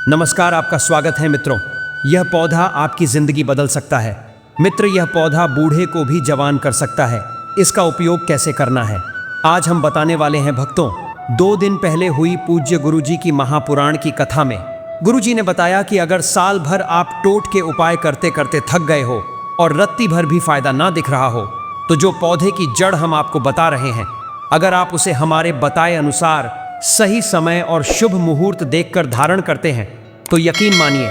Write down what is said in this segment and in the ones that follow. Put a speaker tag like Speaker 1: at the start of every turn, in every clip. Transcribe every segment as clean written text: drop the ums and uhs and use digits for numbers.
Speaker 1: नमस्कार, आपका स्वागत है मित्रों। यह पौधा आपकी जिंदगी बदल सकता है। मित्र, यह पौधा बूढ़े को भी जवान कर सकता है। इसका उपयोग कैसे करना है आज हम बताने वाले हैं भक्तों। 2 दिन पहले हुई पूज्य गुरुजी की महापुराण की कथा में गुरुजी ने बताया कि अगर साल भर आप टोट के उपाय करते करते थक गए हो और रत्ती भर भी फायदा ना दिख रहा हो, तो जो पौधे की जड़ हम आपको बता रहे हैं, अगर आप उसे हमारे बताए अनुसार सही समय और शुभ मुहूर्त देखकर धारण करते हैं तो यकीन मानिए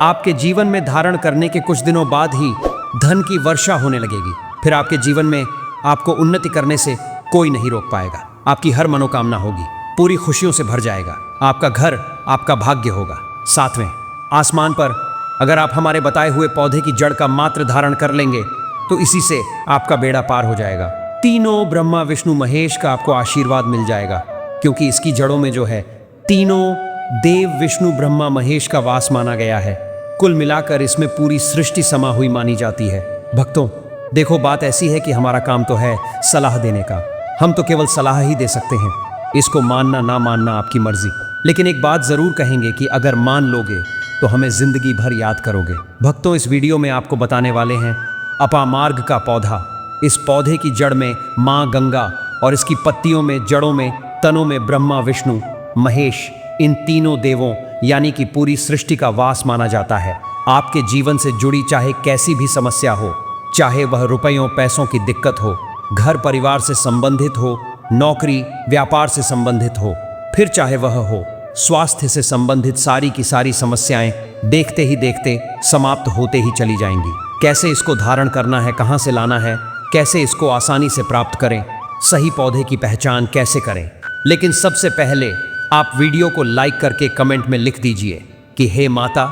Speaker 1: आपके जीवन में धारण करने के कुछ दिनों बाद ही धन की वर्षा होने लगेगी। फिर आपके जीवन में आपको उन्नति करने से कोई नहीं रोक पाएगा। आपकी हर मनोकामना होगी, पूरी खुशियों से भर जाएगा। आपका घर आपका भाग्य होगा। 7वें आसमान पर अगर आप हमारे बताए हुए पौधे की जड़ का मात्र धारण कर लेंगे तो इसी से आपका बेड़ा पार हो जाएगा। तीनों ब्रह्मा विष्णु महेश का आपको आशीर्वाद मिल जाएगा, क्योंकि इसकी जड़ों में जो है तीनों देव विष्णु ब्रह्मा महेश का वास माना गया है। कुल मिलाकर इसमें पूरी सृष्टि समा हुई मानी जाती है। भक्तों देखो, बात ऐसी है कि हमारा काम तो है सलाह देने का। हम तो केवल सलाह ही दे सकते हैं, इसको मानना ना मानना आपकी मर्जी। लेकिन एक बात जरूर कहेंगे कि अगर मान लोगे तो हमें जिंदगी भर याद करोगे। भक्तों, इस वीडियो में आपको बताने वाले हैं अपामार्ग का पौधा। इस पौधे की जड़ में माँ गंगा और इसकी पत्तियों में, जड़ों में, तनों में ब्रह्मा विष्णु महेश, इन तीनों देवों यानी कि पूरी सृष्टि का वास माना जाता है। आपके जीवन से जुड़ी चाहे कैसी भी समस्या हो, चाहे वह रुपयों पैसों की दिक्कत हो, घर परिवार से संबंधित हो, नौकरी व्यापार से संबंधित हो, फिर चाहे वह हो स्वास्थ्य से संबंधित, सारी की सारी समस्याएं देखते ही देखते समाप्त होते ही चली जाएंगी। कैसे इसको धारण करना है, कहाँ से लाना है, कैसे इसको आसानी से प्राप्त करें, सही पौधे की पहचान कैसे करें। लेकिन सबसे पहले आप वीडियो को लाइक करके कमेंट में लिख दीजिए कि हे माता,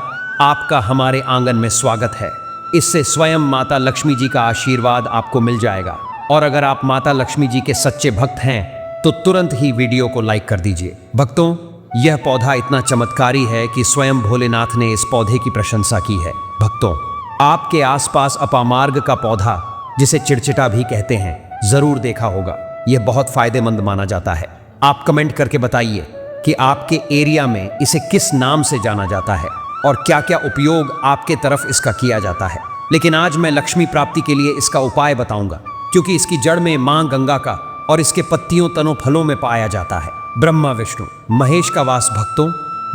Speaker 1: आपका हमारे आंगन में स्वागत है। इससे स्वयं माता लक्ष्मी जी का आशीर्वाद आपको मिल जाएगा। और अगर आप माता लक्ष्मी जी के सच्चे भक्त हैं तो तुरंत ही वीडियो को लाइक कर दीजिए। भक्तों, यह पौधा इतना चमत्कारी है कि स्वयं भोलेनाथ ने इस पौधे की प्रशंसा की है। भक्तों, आपके आसपास अपामार्ग का पौधा, जिसे चिड़चिटा भी कहते हैं, जरूर देखा होगा। यह बहुत फायदेमंद माना जाता है। आप कमेंट करके बताइए कि आपके एरिया में इसे किस नाम से जाना जाता है और क्या क्या उपयोग आपके तरफ इसका किया जाता है। लेकिन आज मैं लक्ष्मी प्राप्ति के लिए इसका उपाय बताऊंगा, क्योंकि इसकी जड़ में मां गंगा का और इसके पत्तियों, तनों, फलों में पाया जाता है ब्रह्मा विष्णु महेश का वास। भक्तों,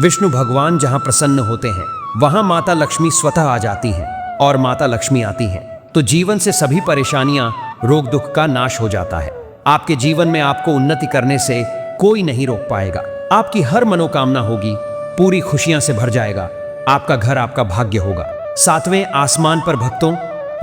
Speaker 1: विष्णु भगवान जहां प्रसन्न होते हैं वहां माता लक्ष्मी स्वतः आ जाती हैं, और माता लक्ष्मी आती हैं तो जीवन से सभी परेशानियां, रोग दुख का नाश हो जाता है। आपके जीवन में आपको उन्नति करने से कोई नहीं रोक पाएगा। आपकी हर मनोकामना होगी, पूरी खुशियां से भर जाएगा। आपका घर आपका भाग्य होगा। 7वें आसमान पर भक्तों,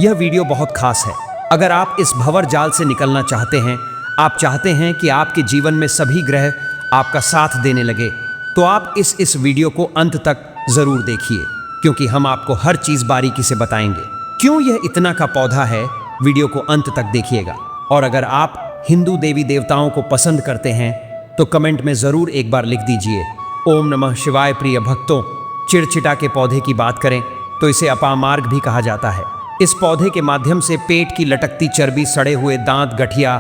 Speaker 1: यह वीडियो बहुत खास है। अगर आप इस भंवर जाल से निकलना चाहते हैं, आप चाहते हैं कि आपके जीवन में सभी ग्रह आपका साथ देने लगे, तो आप इस वीडियो को अंत तक जरूर देखिए, क्योंकि हम आपको हर चीज बारीकी से बताएंगे। क्यों यह इतना का पौधा है, वीडियो को अंत तक देखिएगा। और अगर आप हिंदू देवी देवताओं को पसंद करते हैं तो कमेंट में जरूर एक बार लिख दीजिए ओम नमः शिवाय। प्रिय भक्तों, चिड़चिटा के पौधे की बात करें तो इसे अपामार्ग भी कहा जाता है। इस पौधे के माध्यम से पेट की लटकती चर्बी, सड़े हुए दांत, गठिया,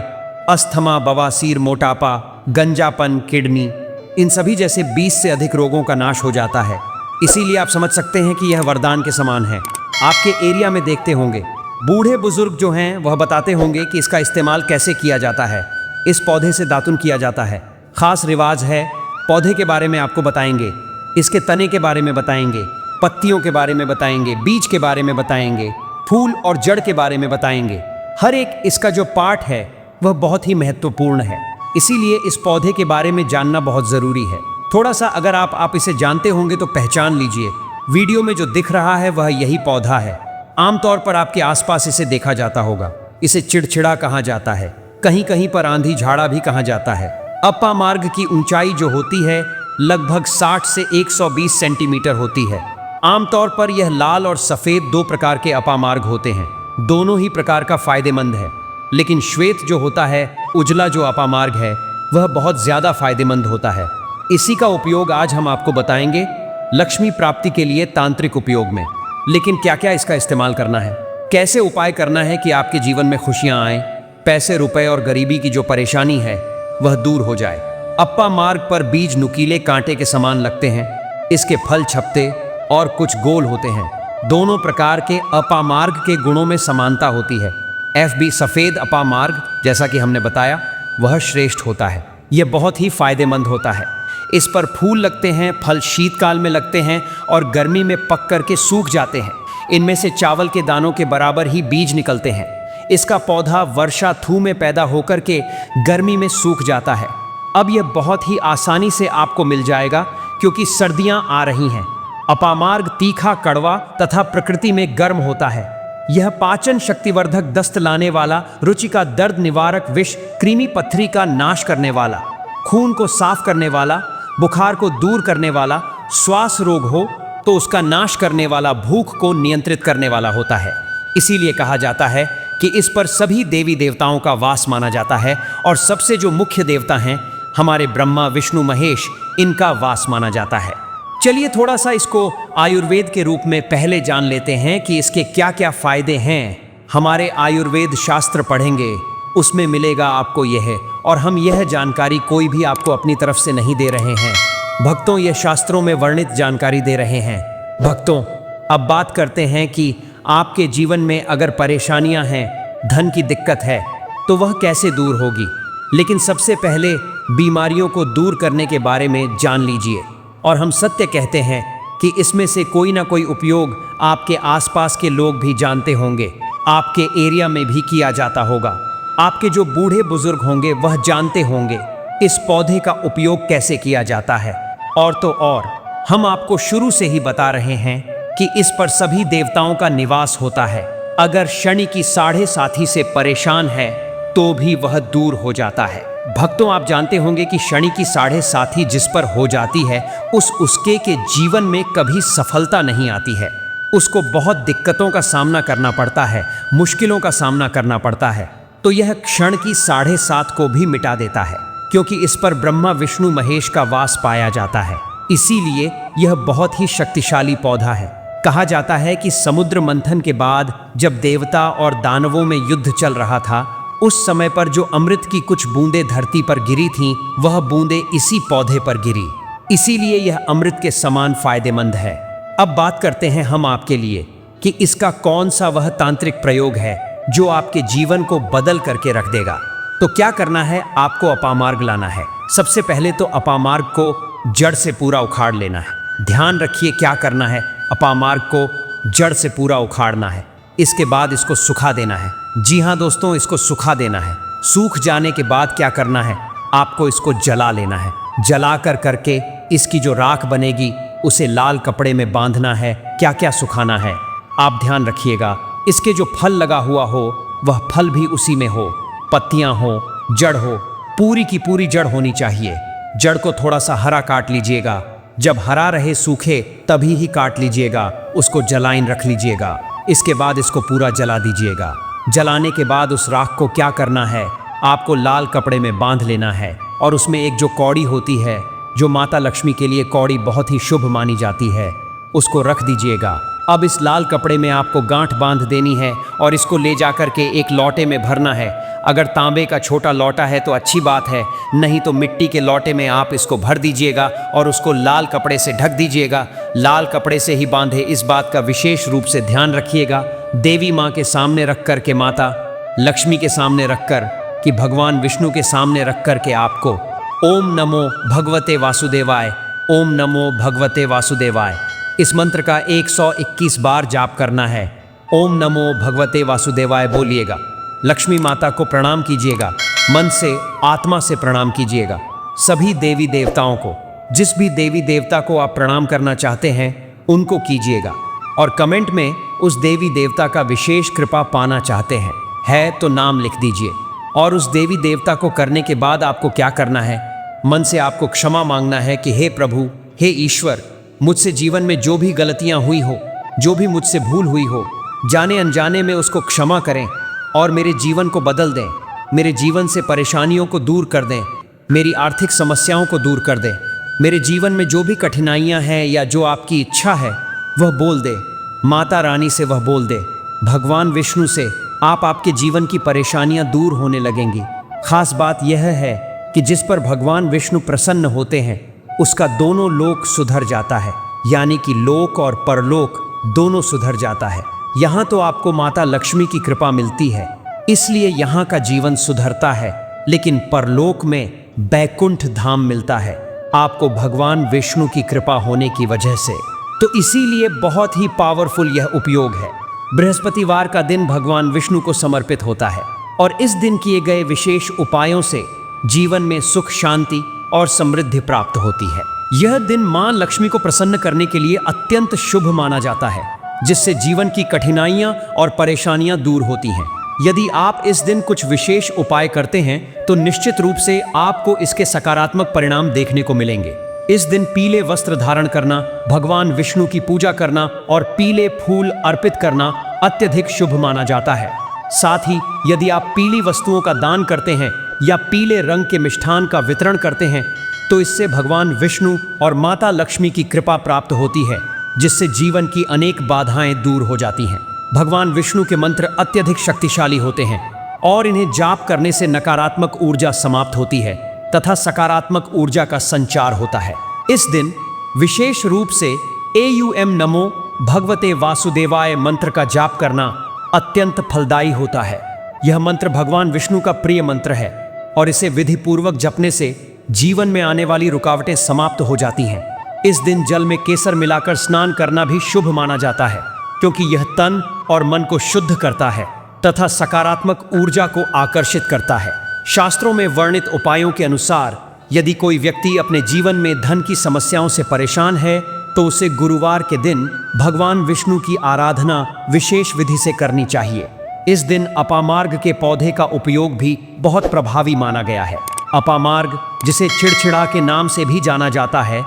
Speaker 1: अस्थमा, बवासीर, मोटापा, गंजापन, किडनी, इन सभी जैसे 20 से अधिक रोगों का नाश हो जाता है। इसीलिए आप समझ सकते हैं कि यह वरदान के समान है। आपके एरिया में देखते होंगे बूढ़े बुजुर्ग जो हैं वह बताते होंगे कि इसका इस्तेमाल कैसे किया जाता है। इस पौधे से दातुन किया जाता है, खास रिवाज है। पौधे के बारे में आपको बताएंगे, इसके तने के बारे में बताएंगे, पत्तियों के बारे में बताएंगे, बीज के बारे में बताएंगे, फूल और जड़ के बारे में बताएंगे। हर एक इसका जो पार्ट है वह बहुत ही महत्वपूर्ण है। इसीलिए इस पौधे के बारे में जानना बहुत जरूरी है। थोड़ा सा अगर आप इसे जानते होंगे तो पहचान लीजिए। वीडियो में जो दिख रहा है वह यही पौधा है। आमतौर पर आपके आसपास इसे देखा जाता होगा। इसे चिड़चिड़ा कहा जाता है, कहीं कहीं पर आंधी झाड़ा भी कहा जाता है। अपामार्ग की ऊंचाई जो होती है लगभग 60 से 120 सेंटीमीटर होती है। आमतौर पर यह लाल और सफेद 2 प्रकार के अपामार्ग होते हैं। दोनों ही प्रकार का फायदेमंद है, लेकिन श्वेत जो होता है, उजला जो अपामार्ग है, वह बहुत ज्यादा फायदेमंद होता है। इसी का उपयोग आज हम आपको बताएंगे लक्ष्मी प्राप्ति के लिए तांत्रिक उपयोग में। लेकिन क्या क्या इसका इस्तेमाल करना है, कैसे उपाय करना है कि आपके जीवन में खुशियां आए, पैसे, रुपए और गरीबी की जो परेशानी है वह दूर हो जाए। अपामार्ग पर बीज नुकीले कांटे के समान लगते हैं। इसके फल छपते और कुछ गोल होते हैं। दोनों प्रकार के अपामार्ग के गुणों में समानता होती है। FB सफ़ेद अपामार्ग, जैसा कि हमने बताया, वह श्रेष्ठ होता है। यह बहुत ही फायदेमंद होता है। इस पर फूल लगते हैं, फल शीतकाल में लगते हैं और गर्मी में पक करके सूख जाते हैं। इनमें से चावल के दानों के बराबर ही बीज निकलते हैं। इसका पौधा वर्षाऋतु में पैदा होकर के गर्मी में सूख जाता है। अब यह बहुत ही आसानी से आपको मिल जाएगा क्योंकि सर्दियां आ रही हैं। अपामार्ग तीखा, कड़वा तथा प्रकृति में गर्म होता है। यह पाचन शक्तिवर्धक, दस्त लाने वाला, रुचि का दर्द निवारक, विष, कृमि पत्थरी का नाश करने वाला, खून को साफ करने वाला, बुखार को दूर करने वाला, श्वास रोग हो तो उसका नाश करने वाला, भूख को नियंत्रित करने वाला होता है। इसीलिए कहा जाता है कि इस पर सभी देवी देवताओं का वास माना जाता है और सबसे जो मुख्य देवता हैं हमारे ब्रह्मा, विष्णु, महेश, इनका वास माना जाता है। चलिए थोड़ा सा इसको आयुर्वेद के रूप में पहले जान लेते हैं कि इसके क्या क्या फायदे हैं। हमारे आयुर्वेद शास्त्र पढ़ेंगे, उसमें मिलेगा आपको यह, और हम यह जानकारी कोई भी आपको अपनी तरफ से नहीं दे रहे हैं भक्तों, यह शास्त्रों में वर्णित जानकारी दे रहे हैं। भक्तों, अब बात करते हैं कि आपके जीवन में अगर परेशानियां हैं, धन की दिक्कत है, तो वह कैसे दूर होगी। लेकिन सबसे पहले बीमारियों को दूर करने के बारे में जान लीजिए। और हम सत्य कहते हैं कि इसमें से कोई ना कोई उपयोग आपके आसपास के लोग भी जानते होंगे, आपके एरिया में भी किया जाता होगा। आपके जो बूढ़े बुजुर्ग होंगे वह जानते होंगे इस पौधे का उपयोग कैसे किया जाता है। और तो और हम आपको शुरू से ही बता रहे हैं कि इस पर सभी देवताओं का निवास होता है। अगर शनि की 7.5 से परेशान है तो भी वह दूर हो जाता है। भक्तों, आप जानते होंगे कि शनि की 7.5 जिस पर हो जाती है उसके के जीवन में कभी सफलता नहीं आती है। उसको बहुत दिक्कतों का सामना करना पड़ता है, मुश्किलों का सामना करना पड़ता है। तो यह क्षण की 7.5 को भी मिटा देता है क्योंकि इस पर ब्रह्मा, विष्णु, महेश का वास पाया जाता है। इसीलिए यह बहुत ही शक्तिशाली पौधा है। कहा जाता है कि समुद्र मंथन के बाद जब देवता और दानवों में युद्ध चल रहा था, उस समय पर जो अमृत की कुछ बूंदें धरती पर गिरी थीं, वह बूंदें इसी पौधे पर गिरी। इसीलिए यह अमृत के समान फायदेमंद है। अब बात करते हैं हम आपके लिए कि इसका कौन सा वह तांत्रिक प्रयोग है जो आपके जीवन को बदल करके रख देगा। तो क्या करना है, आपको अपामार्ग लाना है। सबसे पहले तो अपामार्ग को जड़ से पूरा उखाड़ लेना है। ध्यान रखिए क्या करना है, अपामार्ग को जड़ से पूरा उखाड़ना है। इसके बाद इसको सुखा देना है। जी हाँ दोस्तों, इसको सुखा देना है। सूख जाने के बाद क्या करना है, आपको इसको जला लेना है। जला करके इसकी जो राख बनेगी उसे लाल कपड़े में बांधना है। क्या क्या सुखाना है आप ध्यान रखिएगा। इसके जो फल लगा हुआ हो वह फल भी उसी में हो, पत्तियां हो, जड़ हो, पूरी की पूरी जड़ होनी चाहिए। जड़ को थोड़ा सा हरा काट लीजिएगा, जब हरा रहे सूखे तभी ही काट लीजिएगा, उसको जलाइन रख लीजिएगा। इसके बाद इसको पूरा जला दीजिएगा। जलाने के बाद उस राख को क्या करना है, आपको लाल कपड़े में बांध लेना है और उसमें एक जो कौड़ी होती है, जो माता लक्ष्मी के लिए कौड़ी बहुत ही शुभ मानी जाती है, उसको रख दीजिएगा। अब इस लाल कपड़े में आपको गांठ बांध देनी है और इसको ले जाकर के एक लौटे में भरना है। अगर तांबे का छोटा लौटा है तो अच्छी बात है, नहीं तो मिट्टी के लौटे में आप इसको भर दीजिएगा और उसको लाल कपड़े से ढक दीजिएगा। लाल कपड़े से ही बांधे, इस बात का विशेष रूप से ध्यान रखिएगा। देवी माँ के सामने रख कर के, माता लक्ष्मी के सामने रख कर कि भगवान विष्णु के सामने रख कर के आपको ओम नमो भगवते वासुदेवाय, ओम नमो भगवते वासुदेवाय, इस मंत्र का 121 बार जाप करना है। ओम नमो भगवते वासुदेवाय बोलिएगा। लक्ष्मी माता को प्रणाम कीजिएगा, मन से, आत्मा से प्रणाम कीजिएगा। सभी देवी देवताओं को, जिस भी देवी देवता को आप प्रणाम करना चाहते हैं उनको कीजिएगा। और कमेंट में उस देवी देवता का विशेष कृपा पाना चाहते हैं तो नाम लिख दीजिए। और उस देवी देवता को करने के बाद आपको क्या करना है, मन से आपको क्षमा मांगना है कि हे प्रभु, हे ईश्वर, मुझसे जीवन में जो भी गलतियां हुई हो, जो भी मुझसे भूल हुई हो, जाने अनजाने में उसको क्षमा करें और मेरे जीवन को बदल दें। मेरे जीवन से परेशानियों को दूर कर दें, मेरी आर्थिक समस्याओं को दूर कर दें। मेरे जीवन में जो भी कठिनाइयां हैं या जो आपकी इच्छा है वह बोल दे, माता रानी से वह बोल दे, भगवान विष्णु से। आपके जीवन की परेशानियां दूर होने लगेंगी। खास बात यह है कि जिस पर भगवान विष्णु प्रसन्न होते हैं उसका दोनों लोक सुधर जाता है, यानी कि लोक और परलोक दोनों सुधर जाता है। यहाँ तो आपको माता लक्ष्मी की कृपा मिलती है, इसलिए यहाँ का जीवन सुधरता है, लेकिन परलोक में बैकुंठ धाम मिलता है आपको भगवान विष्णु की कृपा होने की वजह से। तो इसीलिए बहुत ही पावरफुल यह उपयोग है। बृहस्पतिवार का दिन भगवान विष्णु को समर्पित होता है और इस दिन किए गए विशेष उपायों से जीवन में सुख, शांति और समृद्धि प्राप्त होती है। यह दिन मां लक्ष्मी को प्रसन्न करने के लिए अत्यंत शुभ माना जाता है, जिससे जीवन की कठिनाइयां और परेशानियां दूर होती हैं। यदि आप इस दिन कुछ विशेष उपाय करते हैं तो निश्चित रूप से आपको इसके सकारात्मक परिणाम देखने को मिलेंगे। इस दिन पीले वस्त्र धारण करना, भगवान विष्णु की पूजा करना और पीले फूल अर्पित करना अत्यधिक शुभ माना जाता है। साथ ही यदि आप पीली वस्तुओं का दान करते हैं या पीले रंग के मिष्ठान का वितरण करते हैं तो इससे भगवान विष्णु और माता लक्ष्मी की कृपा प्राप्त होती है, जिससे जीवन की अनेक बाधाएं दूर हो जाती हैं। भगवान विष्णु के मंत्र अत्यधिक शक्तिशाली होते हैं और इन्हें जाप करने से नकारात्मक ऊर्जा समाप्त होती है तथा सकारात्मक ऊर्जा का संचार होता है। इस दिन विशेष रूप से एयूएम नमो भगवते वासुदेवाय मंत्र का जाप करना अत्यंत फलदायी होता है। यह मंत्र भगवान विष्णु का प्रिय मंत्र है और इसे विधि पूर्वक जपने से जीवन में आने वाली रुकावटें समाप्त हो जाती हैं। इस दिन जल में केसर मिलाकर स्नान करना भी शुभ माना जाता है, क्योंकि यह तन और मन को शुद्ध करता है तथा सकारात्मक ऊर्जा को आकर्षित करता है। शास्त्रों में वर्णित उपायों के अनुसार यदि कोई व्यक्ति अपने जीवन में धन की समस्याओं से परेशान है तो उसे गुरुवार के दिन भगवान विष्णु की आराधना विशेष विधि से करनी चाहिए। इस दिन अपामार्ग के पौधे का उपयोग भी बहुत प्रभावी माना गया है। अपामार्ग, जिसे चिड़चिड़ा के नाम से भी जाना जाता है,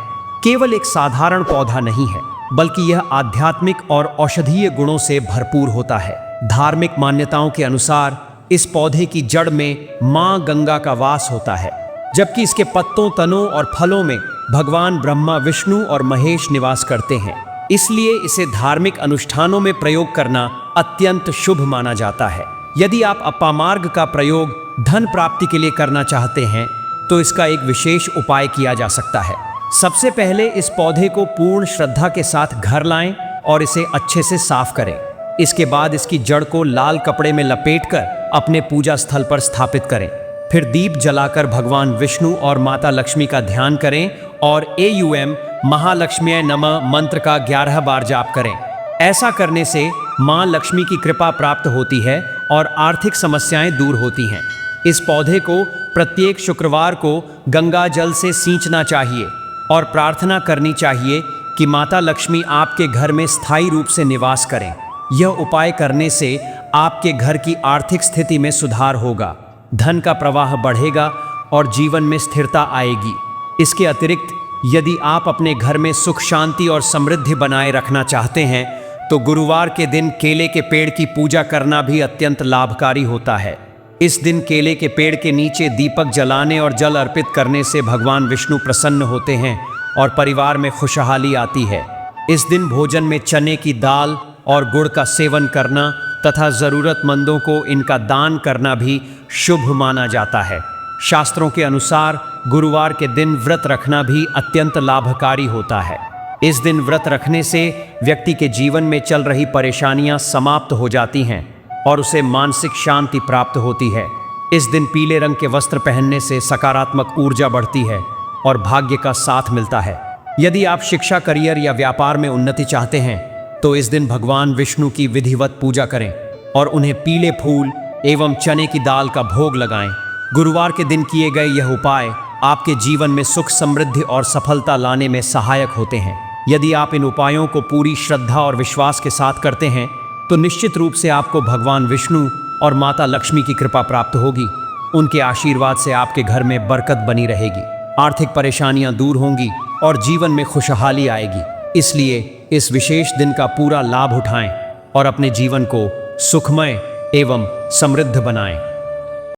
Speaker 1: केवल एक साधारण पौधा नहीं है, बल्कि यह आध्यात्मिक और औषधीय गुणों से भरपूर होता है। धार्मिक मान्यताओं के अनुसार इस पौधे की जड़ में मां गंगा का वास होता है, जबकि इसके पत्तों, तनों और फलों में भगवान ब्रह्मा, विष्णु और महेश निवास करते हैं। इसलिए इसे धार्मिक अनुष्ठानों में प्रयोग करना अत्यंत शुभ माना जाता है। यदि आप अपामार्ग का प्रयोग धन प्राप्ति के लिए करना चाहते हैं तो इसका एक विशेष उपाय किया जा सकता है। सबसे पहले इस पौधे को पूर्ण श्रद्धा के साथ घर लाएं और इसे अच्छे से साफ करें। इसके बाद इसकी जड़ को लाल कपड़े में लपेटकर अपने पूजा स्थल पर स्थापित करें। फिर दीप जलाकर भगवान विष्णु और माता लक्ष्मी का ध्यान करें और एयूएम महालक्ष्म्यै नमः मंत्र का 11 बार जाप करें। ऐसा करने से मां लक्ष्मी की कृपा प्राप्त होती है और आर्थिक समस्याएं दूर होती हैं। इस पौधे को प्रत्येक शुक्रवार को गंगा जल से सींचना चाहिए और प्रार्थना करनी चाहिए कि माता लक्ष्मी आपके घर में स्थायी रूप से निवास करें। यह उपाय करने से आपके घर की आर्थिक स्थिति में सुधार होगा, धन का प्रवाह बढ़ेगा और जीवन में स्थिरता आएगी। इसके अतिरिक्त यदि आप अपने घर में सुख, शांति और समृद्धि बनाए रखना चाहते हैं तो गुरुवार के दिन केले के पेड़ की पूजा करना भी अत्यंत लाभकारी होता है। इस दिन केले के पेड़ के नीचे दीपक जलाने और जल अर्पित करने से भगवान विष्णु प्रसन्न होते हैं और परिवार में खुशहाली आती है। इस दिन भोजन में चने की दाल और गुड़ का सेवन करना तथा ज़रूरतमंदों को इनका दान करना भी शुभ माना जाता है। शास्त्रों के अनुसार गुरुवार के दिन व्रत रखना भी अत्यंत लाभकारी होता है। इस दिन व्रत रखने से व्यक्ति के जीवन में चल रही परेशानियां समाप्त हो जाती हैं और उसे मानसिक शांति प्राप्त होती है। इस दिन पीले रंग के वस्त्र पहनने से सकारात्मक ऊर्जा बढ़ती है और भाग्य का साथ मिलता है। यदि आप शिक्षा, करियर या व्यापार में उन्नति चाहते हैं तो इस दिन भगवान विष्णु की विधिवत पूजा करें और उन्हें पीले फूल एवं चने की दाल का भोग लगाएं। गुरुवार के दिन किए गए यह उपाय आपके जीवन में सुख, समृद्धि और सफलता लाने में सहायक होते हैं। यदि आप इन उपायों को पूरी श्रद्धा और विश्वास के साथ करते हैं तो निश्चित रूप से आपको भगवान विष्णु और माता लक्ष्मी की कृपा प्राप्त होगी। उनके आशीर्वाद से आपके घर में बरकत बनी रहेगी, आर्थिक परेशानियां दूर होंगी और जीवन में खुशहाली आएगी। इसलिए इस विशेष दिन का पूरा लाभ उठाएं और अपने जीवन को सुखमय एवं समृद्ध बनाएं।